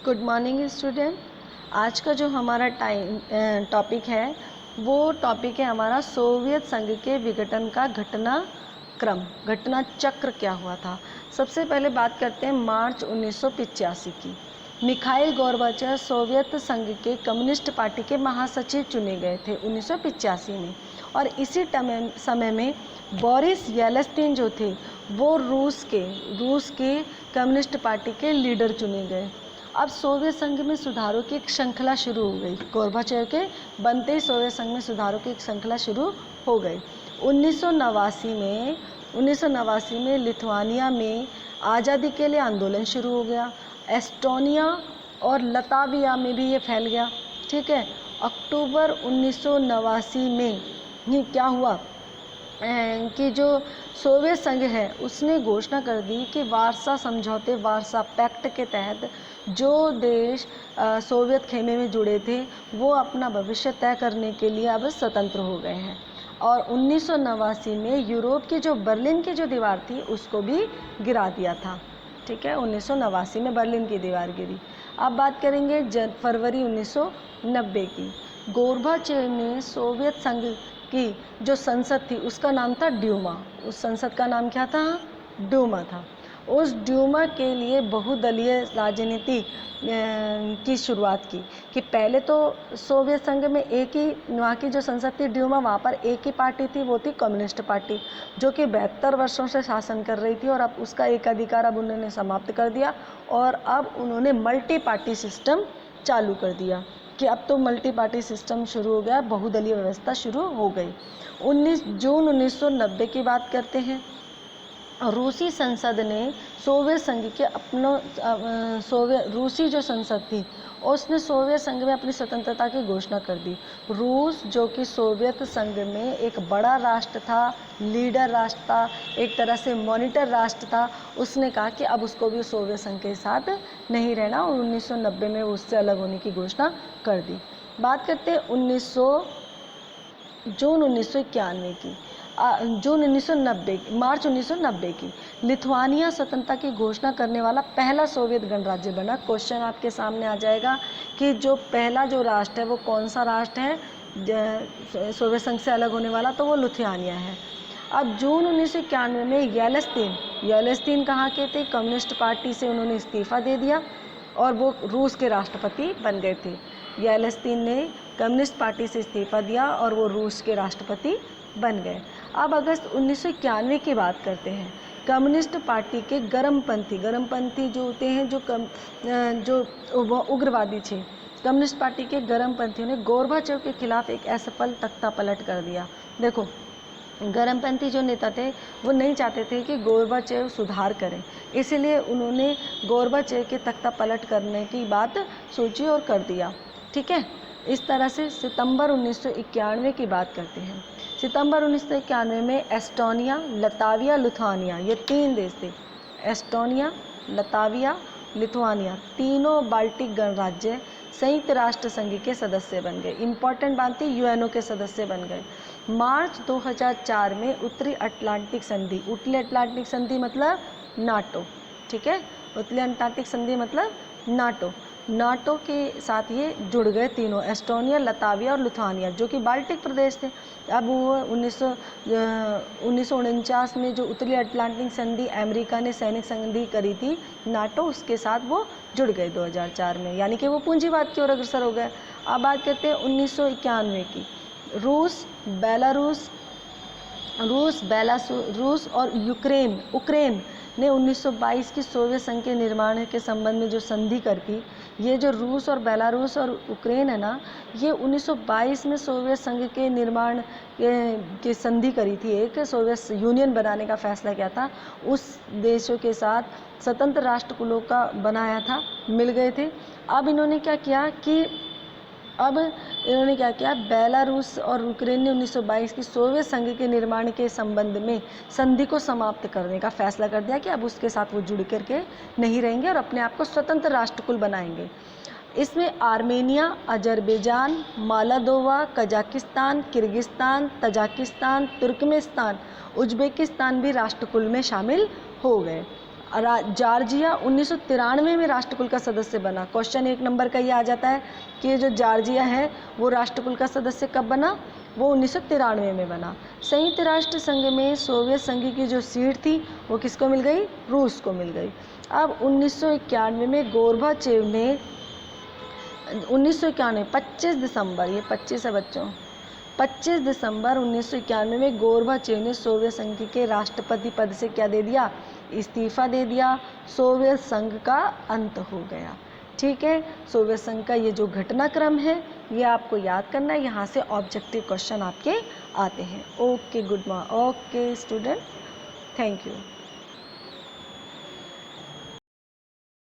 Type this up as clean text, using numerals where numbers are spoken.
Good morning student. आज का जो हमारा टॉपिक है वो टॉपिक है हमारा सोवियत संघ के विघटन का घटना चक्र क्या हुआ था। सबसे पहले बात करते हैं मार्च 1985 की। मिखाइल गोर्बाचेव सोवियत संघ के कम्युनिस्ट पार्टी के महासचिव चुने गए थे 1985 में, और इसी समय में बोरिस येलेत्सिन जो थे वो रूस के कम्युनिस्ट पार्टी के लीडर चुने गए। अब सोवियत संघ में सुधारों की एक श्रृंखला शुरू हो गई। गोर्बाचेव के बनते ही सोवियत संघ में सुधारों की एक श्रृंखला शुरू हो गई। 1989 में लिथुआनिया में आज़ादी के लिए आंदोलन शुरू हो गया। एस्टोनिया और लताविया में भी ये फैल गया। ठीक है, अक्टूबर 1989 में ही क्या हुआ कि जो सोवियत संघ है उसने घोषणा कर दी कि वार्सा समझौते, वार्सा पैक्ट के तहत जो देश सोवियत खेमे में जुड़े थे वो अपना भविष्य तय करने के लिए अब स्वतंत्र हो गए हैं। और 1989 में यूरोप की जो बर्लिन की जो दीवार थी उसको भी गिरा दिया था। ठीक है, 1989 में बर्लिन की दीवार गिरी। अब बात करेंगे फरवरी 1990 की। गोर्बाचेव ने सोवियत संघ की जो संसद थी उसका नाम था ड्यूमा। उस संसद का नाम क्या था? ड्यूमा था। उस ड्यूमा के लिए बहुदलीय राजनीति की शुरुआत की कि पहले तो सोवियत संघ में एक ही, वहाँ की जो संसद थी ड्यूमा, वहाँ पर एक ही पार्टी थी, वो थी कम्युनिस्ट पार्टी, जो कि 72 वर्षों से शासन कर रही थी, और अब उसका एकाधिकार अब उन्होंने समाप्त कर दिया और अब उन्होंने मल्टी पार्टी सिस्टम चालू कर दिया कि अब तो मल्टी पार्टी सिस्टम शुरू हो गया, बहुदलीय व्यवस्था शुरू हो गई। 19 जून 1990 की बात करते हैं। रूसी संसद ने सोवियत संघ के रूसी जो संसद थी उसने सोवियत संघ में अपनी स्वतंत्रता की घोषणा कर दी। रूस जो कि सोवियत संघ में एक बड़ा राष्ट्र था, लीडर राष्ट्र था, एक तरह से मॉनिटर राष्ट्र था, उसने कहा कि अब उसको भी सोवियत संघ के साथ नहीं रहना और 1990 में उससे अलग होने की घोषणा कर दी। बात करते हैं जून 1991 की। मार्च 1990 की। लिथुआनिया स्वतंत्रता की घोषणा करने वाला पहला सोवियत गणराज्य बना। क्वेश्चन आपके सामने आ जाएगा कि जो पहला जो राष्ट्र है वो कौन सा राष्ट्र है सोवियत संघ से अलग होने वाला, तो वो लिथुआनिया है। अब जून 1991 में येलेत्सिन कहाँ के थे? कम्युनिस्ट पार्टी से उन्होंने इस्तीफा दे दिया और वो रूस के राष्ट्रपति बन गए थे। येलेत्सिन ने कम्युनिस्ट पार्टी से इस्तीफा दिया और वो रूस के राष्ट्रपति बन गए। अब अगस्त 1991 की बात करते हैं। कम्युनिस्ट पार्टी के गर्मपंथी जो होते हैं, जो उग्रवादी थे, कम्युनिस्ट पार्टी के गर्मपंथियों ने गोर्बाचेव के खिलाफ एक असफल तख्ता पलट कर दिया। देखो, गर्मपंथी जो नेता थे वो नहीं चाहते थे कि गोर्बाचेव सुधार करें, इसलिए उन्होंने गोर्बाचेव के तख्ता पलट करने की बात सोची और कर दिया। ठीक है, इस तरह से सितंबर 1991 की बात करते हैं। सितंबर 1991 में एस्टोनिया, लताविया, लिथुआनिया, ये 3 देश थे। एस्टोनिया, लताविया, लिथुआनिया, तीनों बाल्टिक गणराज्य संयुक्त राष्ट्र संघ के सदस्य बन गए। इंपॉर्टेंट बात थी, यूएनओ के सदस्य बन गए। मार्च 2004 में उत्तरी अटलांटिक संधि मतलब नाटो। ठीक है, उत्तरी अटलांटिक संधि मतलब नाटो के साथ ये जुड़ गए तीनों, एस्टोनिया, लताविया और लिथुआनिया, जो कि बाल्टिक प्रदेश थे। अब वो 1949 में जो उत्तरी अटलांटिक संधि अमेरिका ने सैनिक संधि करी थी नाटो, उसके साथ वो जुड़ गए 2004 में, यानी कि वो पूंजीवाद की ओर अग्रसर हो गए। अब बात करते हैं 1991 की। रूस, बेलारूस और उक्रेन ने 1922 की सोवियत संघ के निर्माण के संबंध में जो संधि कर थी, ये जो रूस और बेलारूस और उक्रेन है ना, ये 1922 में सोवियत संघ के निर्माण की संधि करी थी, एक सोवियत यूनियन बनाने का फैसला किया था। उस देशों के साथ स्वतंत्र राष्ट्र का बनाया था, मिल गए थे। अब इन्होंने क्या किया, बेलारूस और यूक्रेन ने 1922 की सोवियत संघ के निर्माण के संबंध में संधि को समाप्त करने का फैसला कर दिया कि अब उसके साथ वो जुड़ करके नहीं रहेंगे और अपने आप को स्वतंत्र राष्ट्रकुल बनाएंगे। इसमें Armenia, Azerbaijan, Moldova, Kazakhstan, Kyrgyzstan, Tajikistan, Turkmenistan, Uzbekistan भी राष्ट्रकुल में शामिल हो गए। जॉर्जिया 1993 में राष्ट्रकुल का सदस्य बना। क्वेश्चन 1 नंबर का ये आ जाता है कि ये जो जॉर्जिया है वो राष्ट्रकुल का सदस्य कब बना, वो 1993 में बना। संयुक्त राष्ट्र संघ में सोवियत संघ की जो सीट थी वो किसको मिल गई, रूस को मिल गई। अब 1991 में गोर्बाचेव ने 25 दिसंबर, ये 25 है बच्चों, 25 दिसंबर 1991 में गोर्बाचेव ने सोवियत संघ के राष्ट्रपति पद से क्या दे दिया, इस्तीफा दे दिया। सोवियत संघ का अंत हो गया। ठीक है, सोवियत संघ का ये जो घटनाक्रम है ये आपको याद करना है, यहाँ से ऑब्जेक्टिव क्वेश्चन आपके आते हैं। Okay, good morning, okay student, thank you.